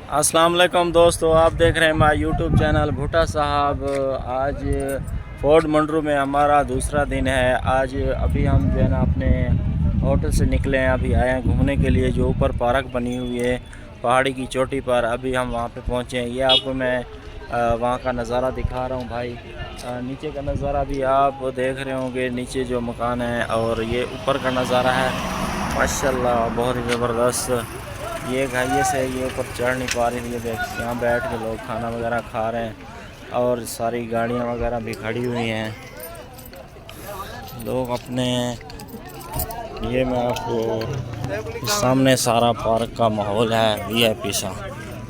अस्सलाम वालेकुम दोस्तों, आप देख रहे हैं हमारा यूट्यूब चैनल भुट्टा साहब। आज फोर्ट मंडरू में हमारा दूसरा दिन है। आज अभी हम जो है ना अपने होटल से निकले हैं, अभी आए हैं घूमने के लिए। जो ऊपर पार्क बनी हुई है पहाड़ी की चोटी पर, अभी हम वहाँ पे पहुँचे हैं। ये आपको मैं वहाँ का नज़ारा दिखा रहा हूँ भाई। नीचे का नज़ारा भी आप देख रहे होंगे, नीचे जो मकान है, और ये ऊपर का नज़ारा है माशाल्लाह बहुत ही ज़बरदस्त। ये घाइये से ये ऊपर चढ़ नहीं पा रही थी। यहाँ बैठ के लोग खाना वगैरह खा रहे हैं और सारी गाड़ियाँ वगैरह भी खड़ी हुई हैं। लोग अपने ये मैं आपको सामने सारा पार्क का माहौल है वीआईपी सा,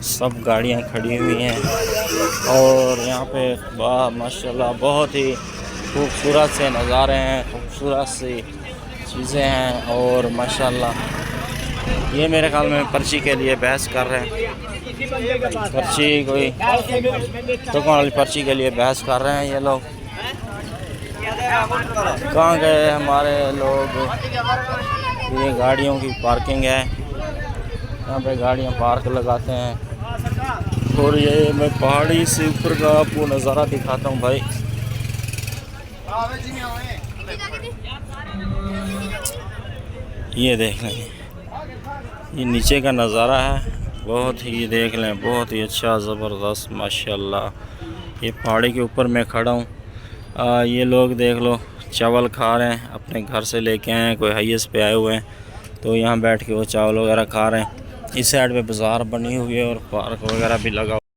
सब गाड़ियाँ खड़ी हुई हैं और यहाँ पे माशाल्लाह बहुत ही खूबसूरत से नज़ारे हैं, खूबसूरत सी चीज़ें हैं। और माशाल्लाह ये मेरे ख्याल में पर्ची के लिए बहस कर रहे हैं, पर्ची कोई तो वाली पर्ची के लिए बहस कर रहे हैं ये लोग। कहाँ गए हमारे लोग? ये गाड़ियों की पार्किंग है, यहाँ पे गाड़ियाँ पार्क लगाते हैं। और ये मैं पहाड़ी से ऊपर का आपको नज़ारा दिखाता हूँ भाई। ये देख लें, ये नीचे का नज़ारा है, बहुत ही देख लें, बहुत ही अच्छा ज़बरदस्त माशाल्लाह। ये पहाड़ी के ऊपर मैं खड़ा हूँ। ये लोग देख लो चावल खा रहे हैं, अपने घर से लेके आए हैं, कोई हाईएस्ट पे आए हुए हैं तो यहाँ बैठ के वो चावल वगैरह खा रहे हैं। इस साइड पे बाज़ार बनी हुई है और पार्क वगैरह भी लगा।